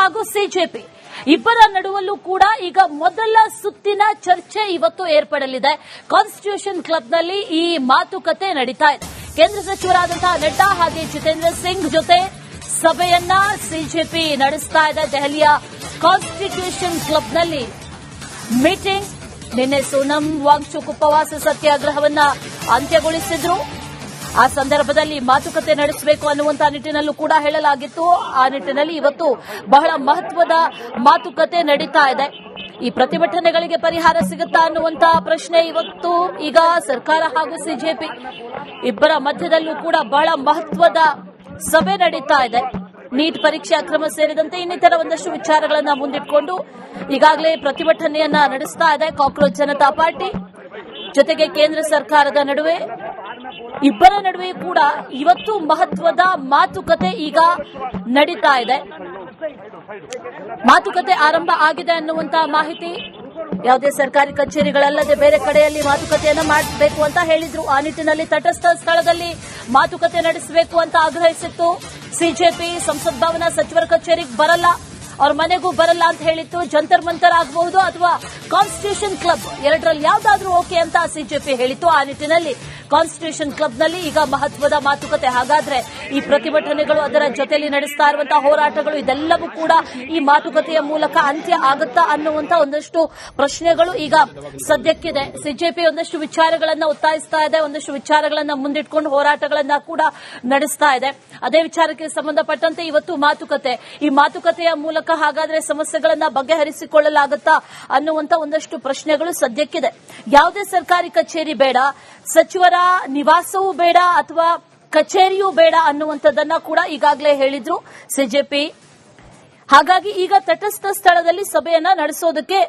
ಹಾಗೂ ಸಿಜೆಪಿ ಇಬ್ಬರ ನಡುವಲ್ಲೂ ಕೂಡ ಈಗ ಮೊದಲ ಸುತ್ತಿನ ಚರ್ಚೆ ಇವತ್ತು ಏರ್ಪಡಲಿದೆ. ಕಾನ್ಸ್ಟಿಟ್ಯೂಷನ್ ಕ್ಲಬ್ನಲ್ಲಿ ಈ ಮಾತುಕತೆ ನಡೀತಾ ಇದೆ. ಕೇಂದ್ರ ಸಚಿವರಾದಂತಹ ನಡ್ಡಾ ಹಾಗೆ ಜಿತೇಂದ್ರ ಸಿಂಗ್ ಜೊತೆ ಸಭೆಯನ್ನ ಸಿಜೆಪಿ ನಡೆಸ್ತಾ ಇದೆ. ದೆಹಲಿಯ ಕಾನ್ಸ್ಟಿಟ್ಯೂಷನ್ ಕ್ಲಬ್ನಲ್ಲಿ ಮೀಟಿಂಗ್. ನಿನ್ನೆ ಸೋನಂ ವಾಂಗ್ಚುಕ್ ಉಪವಾಸ ಸತ್ಯಾಗ್ರಹವನ್ನ ಅಂತ್ಯಗೊಳಿಸಿದ್ರು. ಆ ಸಂದರ್ಭದಲ್ಲಿ ಮಾತುಕತೆ ನಡೆಸಬೇಕು ಅನ್ನುವಂತಹ ನಿಟ್ಟಿನಲ್ಲೂ ಕೂಡ ಹೇಳಲಾಗಿತ್ತು. ಆ ನಿಟ್ಟಿನಲ್ಲಿ ಇವತ್ತು ಬಹಳ ಮಹತ್ವದ ಮಾತುಕತೆ ನಡೀತಾ ಇದೆ. ಈ ಪ್ರತಿಭಟನೆಗಳಿಗೆ ಪರಿಹಾರ ಸಿಗುತ್ತಾ ಅನ್ನುವಂತಹ ಪ್ರಶ್ನೆ ಇವತ್ತು ಈಗ ಸರ್ಕಾರ ಹಾಗೂ ಸಿಜೆಪಿ ಇಬ್ಬರ ಮಧ್ಯದಲ್ಲೂ ಕೂಡ ಬಹಳ ಮಹತ್ವದ ಸಭೆ ನಡೀತಾ ಇದೆ. ನೀಟ್ ಪರೀಕ್ಷೆ ಅಕ್ರಮ ಸೇರಿದಂತೆ ಇನ್ನಿತರ ಒಂದಷ್ಟು ವಿಚಾರಗಳನ್ನ ಮುಂದಿಟ್ಟುಕೊಂಡು ಈಗಾಗಲೇ ಪ್ರತಿಭಟನೆಯನ್ನ ನಡೆಸ್ತಾ ಇದೆ ಕಾಕ್ರೋಚ್ ಜನತಾ ಪಾರ್ಟಿ. ಜೊತೆಗೆ ಕೇಂದ್ರ ಸರ್ಕಾರದ ನಡುವೆ ಇಬ್ಬರ ನಡುವೆ ಕೂಡ ಇವತ್ತು ಮಹತ್ವದ ಮಾತುಕತೆ ಈಗ ನಡೀತಾ ಇದೆ. ಮಾತುಕತೆ ಆರಂಭ ಆಗಿದೆ ಅನ್ನುವಂತಹ ಮಾಹಿತಿ. ಯಾವುದೇ ಸರ್ಕಾರಿ ಕಚೇರಿಗಳಲ್ಲದೆ ಬೇರೆ ಕಡೆಯಲ್ಲಿ ಮಾತುಕತೆಯನ್ನ ಮಾಡಬೇಕು ಅಂತ ಹೇಳಿದ್ರು. ಆ ನಿಟ್ಟಿನಲ್ಲಿ ತಟಸ್ಥ ಸ್ಥಳದಲ್ಲಿ ಮಾತುಕತೆ ನಡೆಸಬೇಕು ಅಂತ ಆಗ್ರಹಿಸಿತ್ತು ಸಿಜೆಪಿ. ಸಂಸತ್ ಭವನ ಸಚಿವರ ಕಚೇರಿಗೆ ಬರಲ್ಲ, ಅವ್ರ ಮನೆಗೂ ಬರಲ್ಲ ಅಂತ ಹೇಳಿತ್ತು. ಜಂತರ್ ಮಂತರ್ ಆಗಬಹುದು ಅಥವಾ ಕಾನ್ಸ್ಟಿಟ್ಯೂಷನ್ ಕ್ಲಬ್, ಎರಡರಲ್ಲಿ ಯಾವ್ದಾದ್ರೂ ಓಕೆ ಅಂತ ಸಿಜೆಪಿ ಹೇಳಿತ್ತು. ಆ ನಿಟ್ಟಿನಲ್ಲಿ ಕಾನ್ಸ್ಟಿಟ್ಯೂಷನ್ ಕ್ಲಬ್ನಲ್ಲಿ ಈಗ ಮಹತ್ವದ ಮಾತುಕತೆ. ಹಾಗಾದ್ರೆ ಈ ಪ್ರತಿಭಟನೆಗಳು, ಅದರ ಜೊತೆಯಲ್ಲಿ ನಡೆಸ್ತಾ ಇರುವಂತಹ ಹೋರಾಟಗಳು, ಇದೆಲ್ಲವೂ ಕೂಡ ಈ ಮಾತುಕತೆಯ ಮೂಲಕ ಅಂತ್ಯ ಆಗುತ್ತಾ ಅನ್ನುವಂತ ಒಂದಷ್ಟು ಪ್ರಶ್ನೆಗಳು ಈಗ ಸದ್ಯಕ್ಕಿದೆ. ಸಿಜೆಪಿ ಒಂದಷ್ಟು ವಿಚಾರಗಳನ್ನ ಒತ್ತಾಯಿಸ್ತಾ ಇದೆ, ಒಂದಷ್ಟು ವಿಚಾರಗಳನ್ನ ಮುಂದಿಟ್ಕೊಂಡು ಹೋರಾಟಗಳನ್ನ ಕೂಡ ನಡೆಸ್ತಾ ಇದೆ. ಅದೇ ವಿಚಾರಕ್ಕೆ ಸಂಬಂಧಪಟ್ಟಂತೆ ಇವತ್ತು ಮಾತುಕತೆ. ಈ ಮಾತುಕತೆಯ ಮೂಲಕ ಹಾಗಾದ್ರೆ ಸಮಸ್ಯೆಗಳನ್ನ ಬಗೆಹರಿಸಿಕೊಳ್ಳಲಾಗುತ್ತಾ ಅನ್ನುವಂತ ಒಂದಷ್ಟು ಪ್ರಶ್ನೆಗಳು ಸದ್ಯಕ್ಕಿದೆ. ಯಾವುದೇ ಸರ್ಕಾರಿ ಕಚೇರಿ ಬೇಡ, ಸಚಿವರ ನಿವಾಸವೂ ಬೇಡ ಅಥವಾ ಕಚೇರಿಯೂ ಬೇಡ ಅನ್ನುವಂಥದ್ದನ್ನ ಕೂಡ ಈಗಾಗಲೇ ಹೇಳಿದ್ರು ಸಿಜೆಪಿ. ಹಾಗಾಗಿ ಈಗ ತಟಸ್ಥ ಸ್ಥಳದಲ್ಲಿ ಸಭೆಯನ್ನ ನಡೆಸೋದಕ್ಕೆ